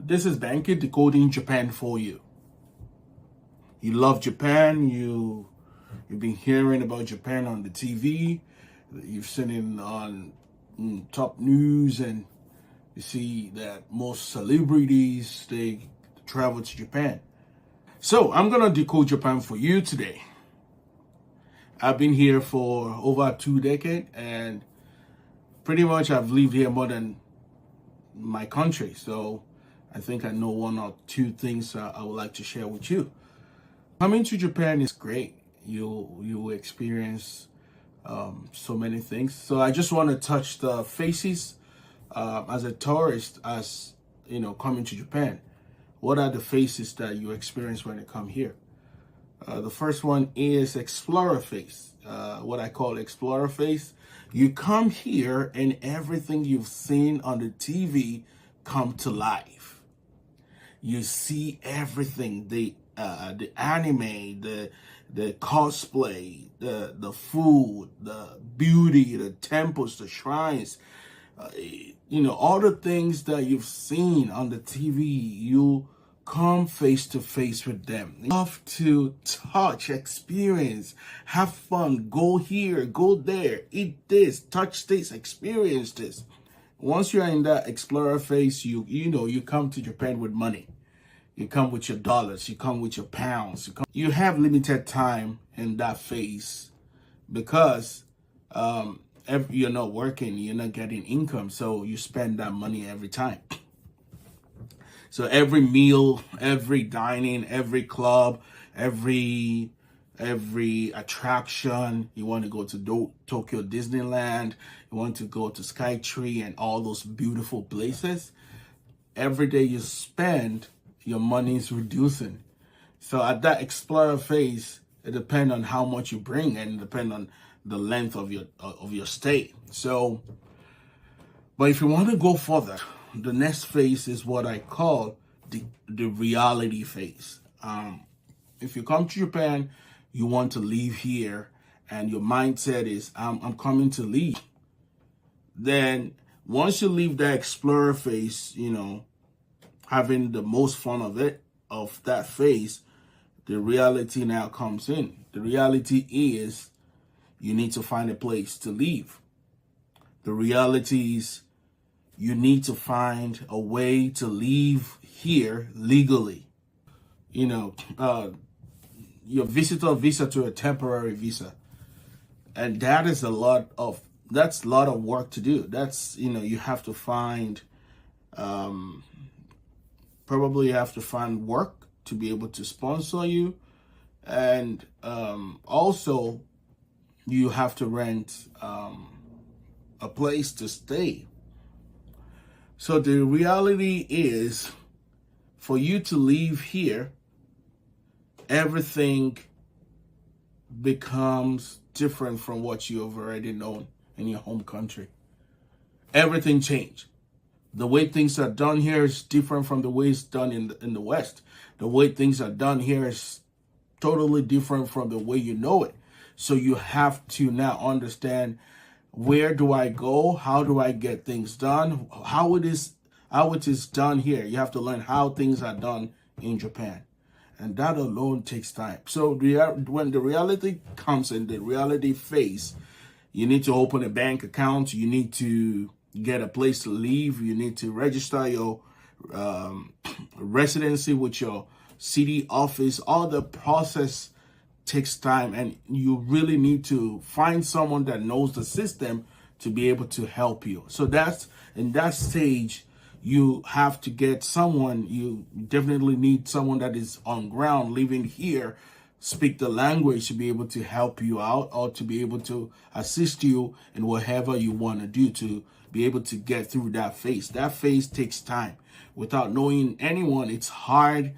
This is Banky decoding Japan for you. You love Japan. You've been hearing about Japan on the TV. You've seen it on top news, and you see that most celebrities they travel to Japan. So I'm gonna decode Japan for you today. I've been here for over 2 decades, and pretty much I've lived here more than my country. So I think I know one or two things I would like to share with you. Coming to Japan is great. You experience so many things. So I just want to touch the faces as a tourist, as you know, coming to Japan. What are the faces that you experience when you come here? The first one is explorer face. What I call explorer face. You come here and everything you've seen on the TV come to life. You see everything, the anime, the cosplay, the food, the beauty, the temples, the shrines, all the things that you've seen on the TV, you come face to face with them. You have to touch, experience, have fun, go here, go there, eat this, touch this, experience this. Once you're in that explorer phase, you come to Japan with money. You come with your dollars, you come with your pounds. You have limited time in that phase because you're not working, you're not getting income, so you spend that money every time. So every meal, every dining, every club, every attraction, you want to go to Tokyo Disneyland, you want to go to Skytree and all those beautiful places. Every day you spend, your money is reducing. So at that explorer phase, it depends on how much you bring and depend on the length of your stay. So, but if you want to go further, the next phase is what I call the reality phase. If you come to Japan, you want to leave here, and your mindset is I'm coming to leave. Then once you leave that explorer phase, having the most fun of that phase, the reality now comes in. The reality is you need to find a place to live. The reality is you need to find a way to live here legally. Your visitor visa to a temporary visa. And that's a lot of work to do. That's, you have to find, probably you have to find work to be able to sponsor you. And also you have to rent a place to stay. So the reality is, for you to leave here, everything becomes different from what you have already known in your home country. Everything changed. The way things are done here is different from the way it's done in the West. The way things are done here is totally different from the way you know it. So you have to now understand, where do I go? How do I get things done? How it is done here. You have to learn how things are done in Japan. And that alone takes time. So when the reality comes in, the reality phase, you need to open a bank account. You need to get a place to live. You need to register your residency with your city office. All the process takes time, and you really need to find someone that knows the system to be able to help you. So that's in that stage, you have to get someone. You definitely need someone that is on ground, living here, speak the language, to be able to help you out or to be able to assist you in whatever you want to do to be able to get through that phase. That phase takes time. Without knowing anyone, it's hard.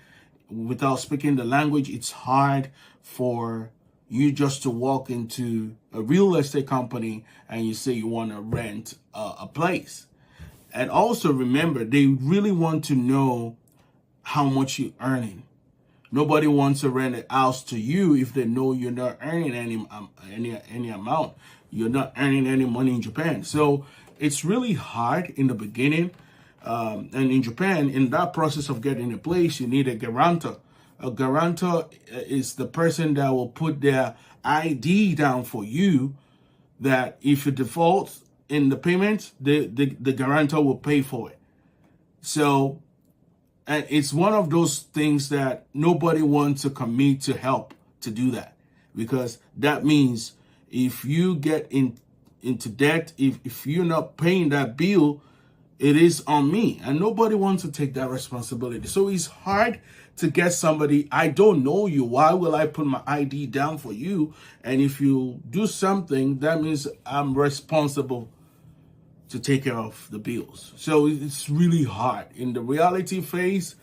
Without speaking the language, it's hard for you just to walk into a real estate company and you say you want to rent a place. And also remember, they really want to know how much you're earning. Nobody wants to rent a house to you if they know you're not earning any amount. You're not earning any money in Japan. So it's really hard in the beginning. And in Japan, in that process of getting a place, you need a guarantor. A guarantor is the person that will put their ID down for you, that if you default in the payment, the guarantor will pay for it. So, and it's one of those things that nobody wants to commit to help to do that, because that means if you get into debt, if you're not paying that bill, it is on me, and nobody wants to take that responsibility. So it's hard to get somebody, I don't know you, why will I put my ID down for you? And if you do something, that means I'm responsible to take care of the bills. So it's really hard. In the reality phase,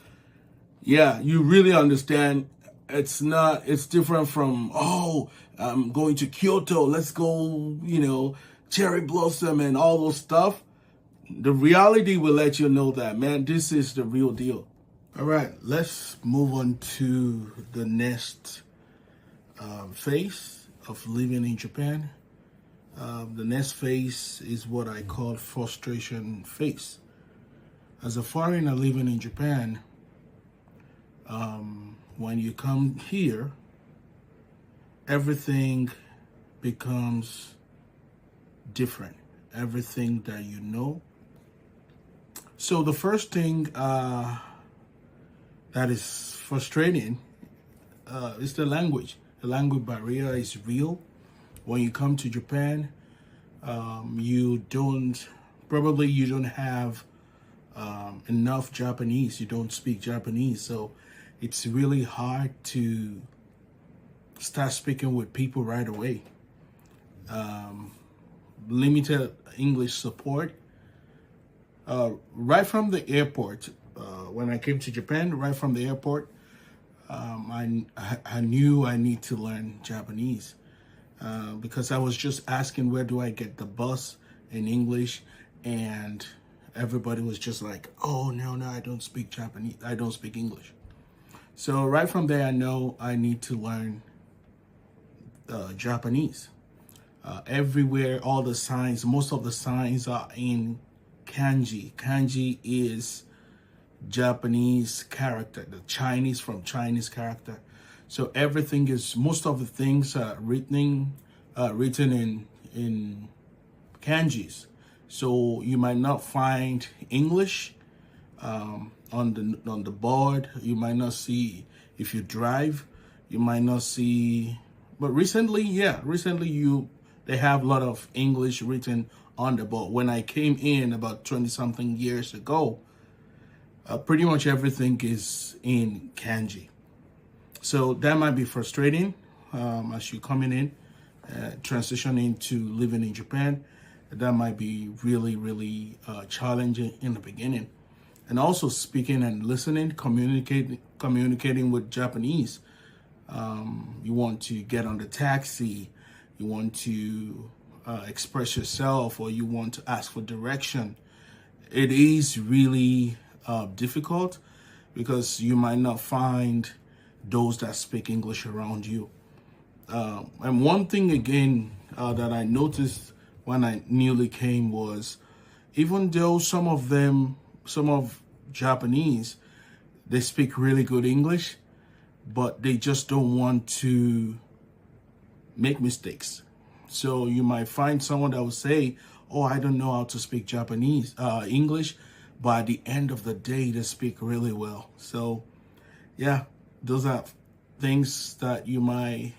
yeah, you really understand it's different from, oh, I'm going to Kyoto, let's go, cherry blossom and all those stuff. The reality will let you know that, man, this is the real deal. All right, let's move on to the next phase of living in Japan. The next phase is what I call frustration phase. As a foreigner living in Japan, when you come here, everything becomes different. Everything that you know. So the first thing that is frustrating is the language. The language barrier is real. When you come to Japan, you don't have enough Japanese. You don't speak Japanese, so it's really hard to start speaking with people right away. Limited English support. Right from the airport, when I came to Japan, right from the airport, I knew I need to learn Japanese, because I was just asking, where do I get the bus in English? And everybody was just like, oh, no, I don't speak Japanese. I don't speak English. So right from there, I know I need to learn Japanese. Everywhere, all the signs, most of the signs are in kanji. Kanji is Japanese character, the Chinese from Chinese character. So everything is, most of the things are written in kanjis. So you might not find English on the board. You might not see, if you drive, you might not see. But recently, they have a lot of English written on the board. When I came in about 20-something years ago, pretty much everything is in kanji. So that might be frustrating as you're coming in, transitioning to living in Japan. That might be really, really challenging in the beginning. And also speaking and listening, communicating with Japanese. You want to get on the taxi, you want to express yourself, or you want to ask for direction. It is really difficult, because you might not find those that speak English around you. And one thing again that I noticed when I newly came was, even though some of Japanese, they speak really good English, but they just don't want to make mistakes. So you might find someone that will say, oh, I don't know how to speak English, but at the end of the day, they speak really well. So yeah, those are things that you might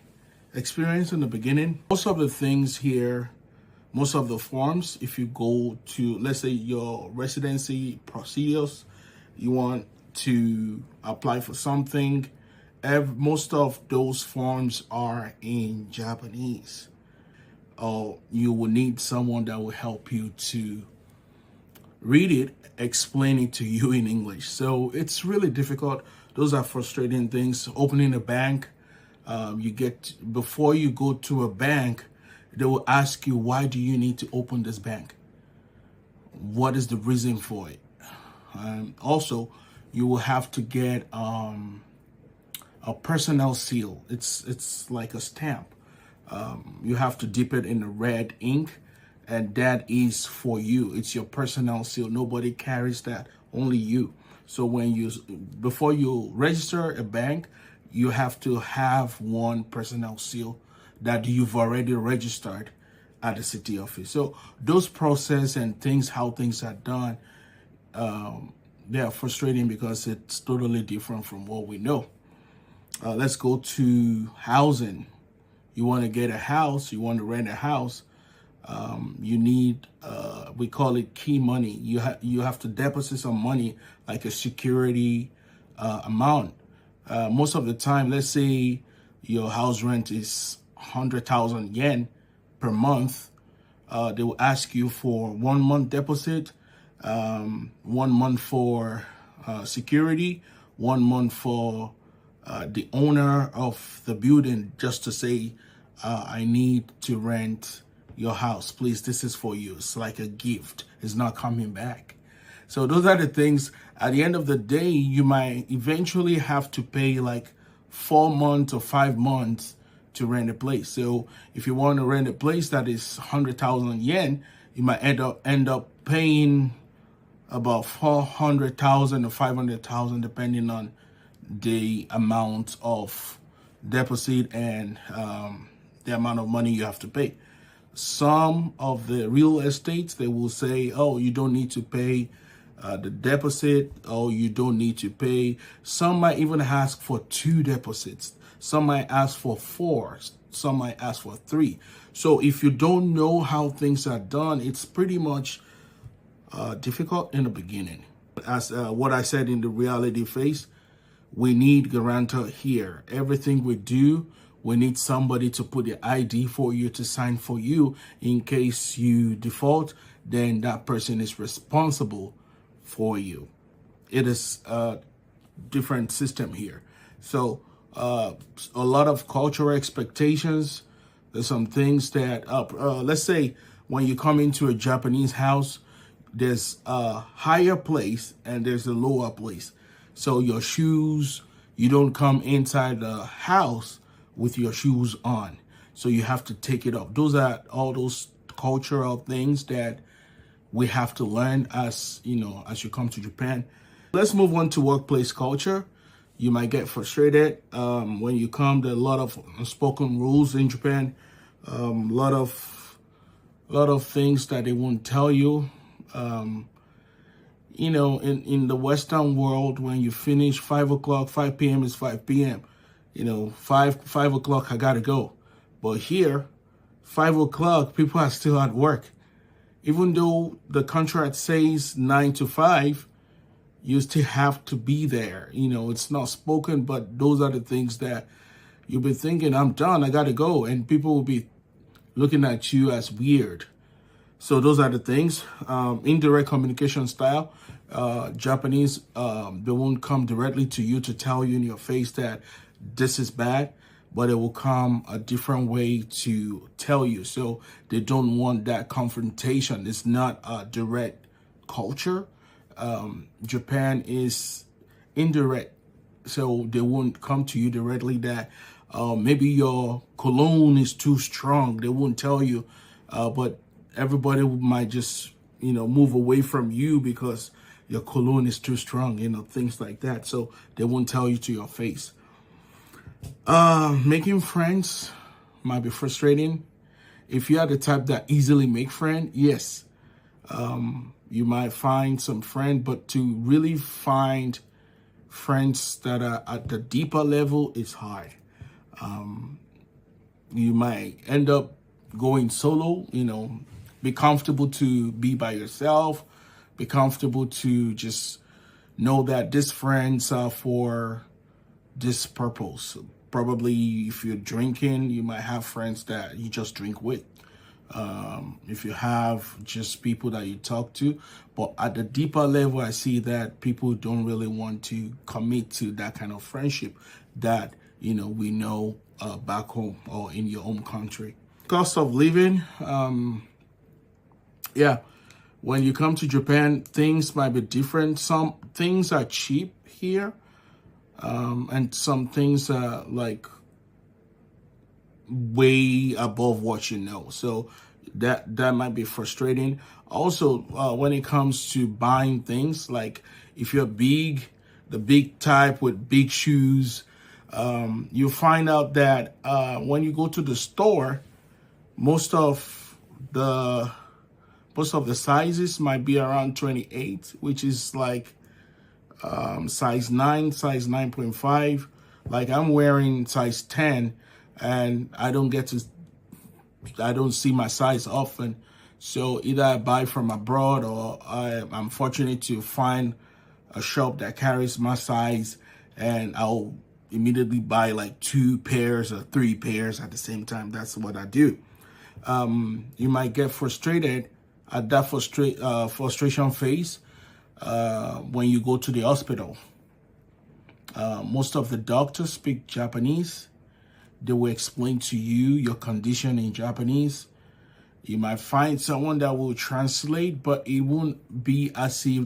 experience in the beginning. Most of the things here, most of the forms, if you go to, let's say, your residency procedures, you want to apply for something, most of those forms are in Japanese. Or you will need someone that will help you to read it, explain it to you in English. So it's really difficult. Those are frustrating things. Opening a bank, before you go to a bank, they will ask you, why do you need to open this bank? What is the reason for it? Also, you will have to get a personnel seal. It's like a stamp. You have to dip it in a red ink, and that is for you. It's your personnel seal. Nobody carries that only you. So before you register a bank, you have to have one personnel seal that you've already registered at the city office. So those process and things, how things are done, they are frustrating because it's totally different from what we know. Let's go to housing. You want to get a house, you want to rent a house, you need, we call it key money. You have to deposit some money, like a security amount. Most of the time, let's say your house rent is 100,000 yen per month. They will ask you for 1 month deposit, 1 month for security, 1 month for the owner of the building, just to say, I need to rent your house. Please, this is for you. It's like a gift. It's not coming back. So those are the things. At the end of the day, you might eventually have to pay like 4 months or 5 months to rent a place. So if you want to rent a place that is 100,000 yen, you might end up paying about 400,000 or 500,000, depending on the amount of deposit and the amount of money you have to pay. Some of the real estates, they will say, oh, you don't need to pay the deposit, or you don't need to pay. Some might even ask for 2 deposits. Some might ask for 4. Some might ask for 3. So if you don't know how things are done, it's pretty much difficult in the beginning. As what I said in the reality phase, we need guarantor here. Everything we do, we need somebody to put the ID for you, to sign for you. In case you default, then that person is responsible for you. It is a different system here. So a lot of cultural expectations. There's some things that, let's say when you come into a Japanese house, there's a higher place and there's a lower place. So your shoes, you don't come inside the house with your shoes on. So you have to take it off. Those are all those cultural things that we have to learn as you come to Japan. Let's move on to workplace culture. You might get frustrated when you come. There are a lot of unspoken rules in Japan. A lot of things that they won't tell you. In the Western world, when you finish 5 o'clock, 5 p.m. is 5 p.m. 5 o'clock, I gotta go. But here, 5 o'clock, people are still at work. Even though the contract says 9 to 5, you still have to be there. It's not spoken, but those are the things that you'll be thinking, I'm done, I gotta go. And people will be looking at you as weird. So those are the things. Indirect communication style. Japanese, they won't come directly to you to tell you in your face that this is bad, but it will come a different way to tell you. So they don't want that confrontation. It's not a direct culture. Japan is indirect, so they won't come to you directly that maybe your cologne is too strong. They won't tell you, but everybody might just move away from you because your cologne is too strong, things like that. So they won't tell you to your face. Making friends might be frustrating. If you are the type that easily make friends, yes, you might find some friend, but to really find friends that are at the deeper level is hard. You might end up going solo, be comfortable to be by yourself, be comfortable to just know that these friends are for this purpose. Probably if you're drinking, you might have friends that you just drink with. If you have just people that you talk to, but at the deeper level, I see that people don't really want to commit to that kind of friendship that, we know back home or in your home country. Cost of living, when you come to Japan, things might be different. Some things are cheap here, and some things are like way above what you know. So that might be frustrating. Also, when it comes to buying things, like if you're big, the big type with big shoes, you find out that when you go to the store, most of the sizes might be around 28, which is like size 9, size 9.5. Like I'm wearing size 10, and I don't see my size often. So either I buy from abroad, or I'm fortunate to find a shop that carries my size, and I'll immediately buy like 2 pairs or 3 pairs at the same time. That's what I do. You might get frustrated at that frustration phase when you go to the hospital. Most of the doctors speak Japanese. They will explain to you your condition in Japanese. You might find someone that will translate, but it won't be as if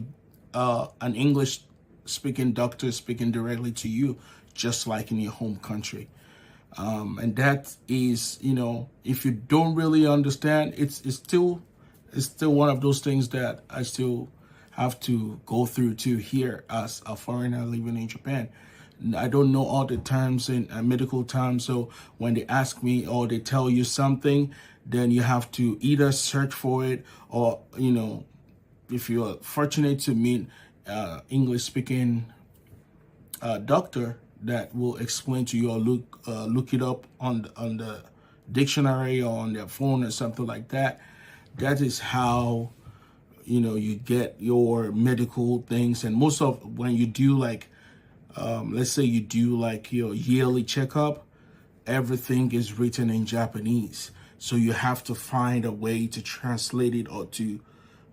an English speaking doctor is speaking directly to you, just like in your home country. And that is, if you don't really understand, it's still one of those things that I still have to go through to here as a foreigner living in Japan. I don't know all the terms and medical terms, so when they ask me or they tell you something, then you have to either search for it, or if you're fortunate to meet English speaking doctor that will explain to you, or look it up on the dictionary or on their phone or something like that. That is how you get your medical things. And most of when you do like let's say you do like your yearly checkup, everything is written in Japanese. So you have to find a way to translate it, or to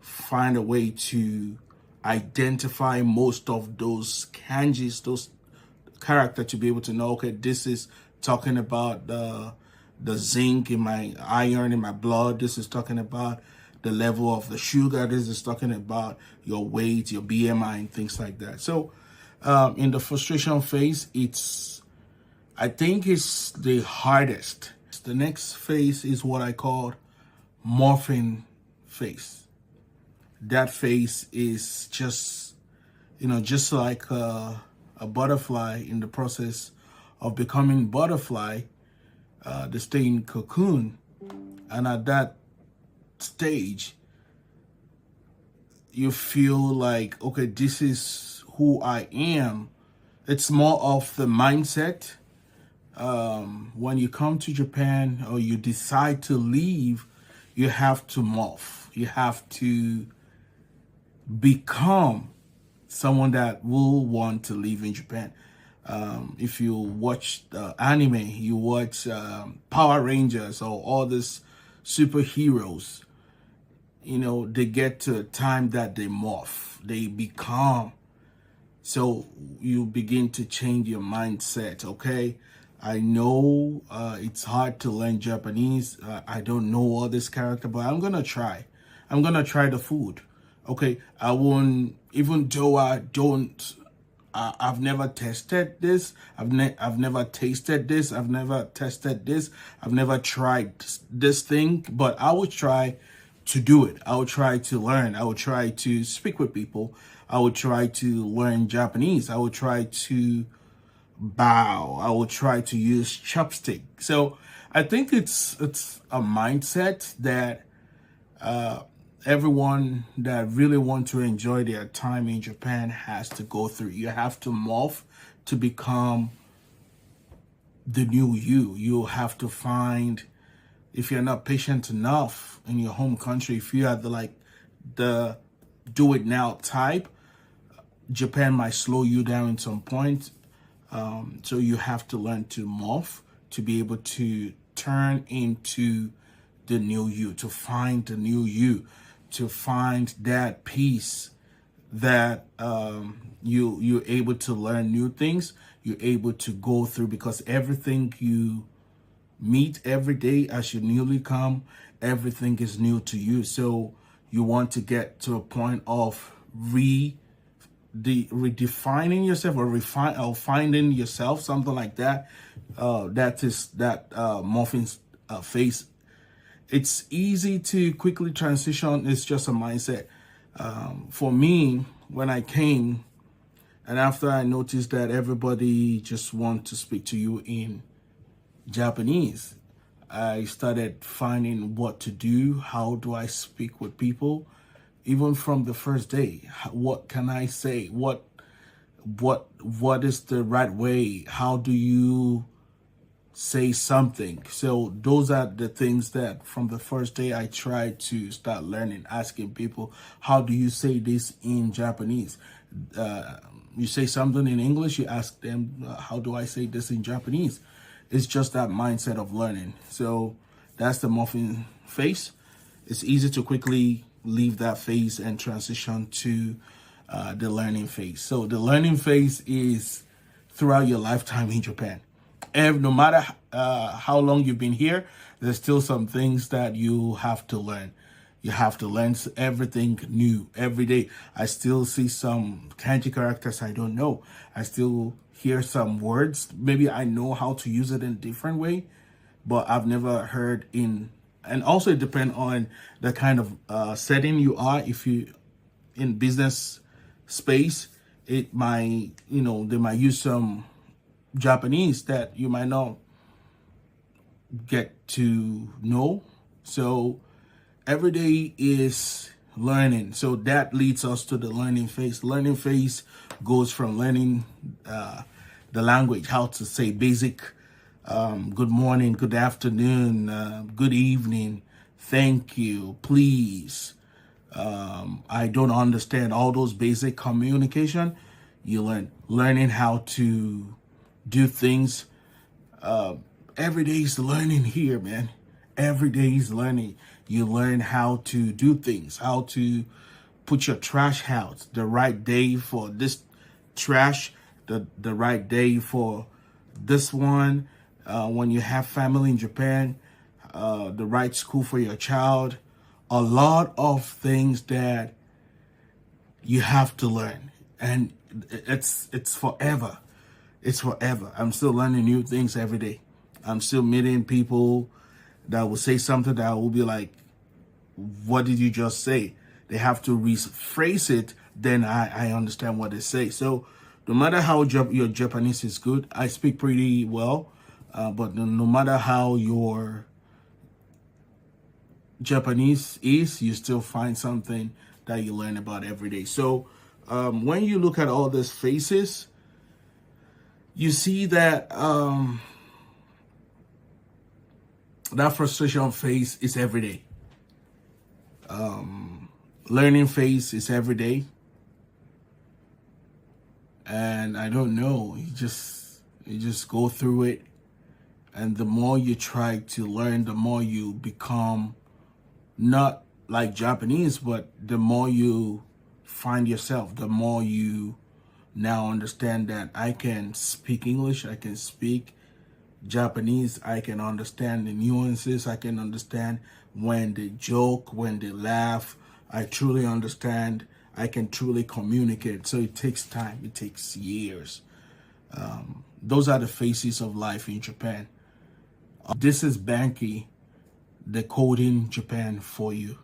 find a way to identify most of those kanjis, those character, to be able to know, okay, this is talking about the zinc in my iron in my blood. This is talking about the level of the sugar. This is talking about your weight, your BMI, and things like that. So in the frustration phase, I think it's the hardest. The next phase is what I call morphing phase. That phase is just like a butterfly in the process of becoming butterfly. They stay in cocoon, and at that stage, you feel like, okay, this is who I am. It's more of the mindset. When you come to Japan or you decide to leave, you have to morph. You have to become someone that will want to live in Japan. If you watch anime, you watch Power Rangers or all these superheroes, they get to a time that they morph, they become. So you begin to change your mindset. Okay, I know it's hard to learn Japanese. I don't know all this character, but I'm gonna try. I'm gonna try the food. Okay, I won't, even though I've never tested this. I've never tasted this. I've never tested this. I've never tried this thing, but I would try to do it. I would try to learn. I would try to speak with people. I would try to learn Japanese. I would try to bow. I would try to use chopstick. So I think it's a mindset that everyone that really want to enjoy their time in Japan has to go through. You have to morph to become the new you. You'll have to find, if you're not patient enough in your home country, if you are the do it now type, Japan might slow you down at some point. So you have to learn to morph to be able to turn into the new you, to find the new you, to find that peace that you're able to learn new things, you're able to go through, because everything you meet every day as you newly come, everything is new to you. So you want to get to a point of redefining yourself, or finding yourself, something like that. That is that morphing phase. It's easy to quickly transition. It's just a mindset. For me, when I came, And after I noticed that everybody just want to speak to you in Japanese, I started finding what to do. How do I speak with people? Even from the first day, what can I say? What is the right way? How do you say something? So those are the things that from the first day I tried to start learning, asking people, how do you say this in Japanese? You say something in English, you ask them, how do I say this in Japanese? It's just that mindset of learning. So that's the morphing phase. It's easy to quickly leave that phase and transition to the learning phase. So the learning phase is throughout your lifetime in Japan. And no matter how long you've been here, there's still some things that you have to learn. You have to learn everything new every day. I still see some kanji characters I don't know. I still hear some words. Maybe I know how to use it in a different way, but I've never heard in. And also it depends on the kind of setting you are. If you in business space, it might, they might use some Japanese that you might not get to know. So every day is learning. So that leads us to the learning phase. Learning phase goes from learning the language, how to say basic good morning, good afternoon, good evening, thank you, please. I don't understand, all those basic communication. You learning how to do things. Every day is learning here, man. Every day is learning. You learn how to do things, how to put your trash out, the right day for this trash, the right day for this one. When you have family in Japan, the right school for your child. A lot of things that you have to learn, and it's forever. It's forever. I'm still learning new things every day. I'm still meeting people that will say something that will be like, what did you just say? They have to rephrase it, then I understand what they say. So no matter how your Japanese is good, I speak pretty well, but no matter how your Japanese is, you still find something that you learn about every day. So when you look at all these phases, you see that that frustration phase is every day. Learning phase is every day. And I don't know, you just go through it. And the more you try to learn, the more you become not like Japanese, but the more you find yourself, the more you now understand that I can speak English, I can speak Japanese, I can understand the nuances, I can understand when they joke, when they laugh. I truly understand, I can truly communicate. So it takes time, it takes years. Those are the phases of life in Japan. This is Banky, decoding Japan for you.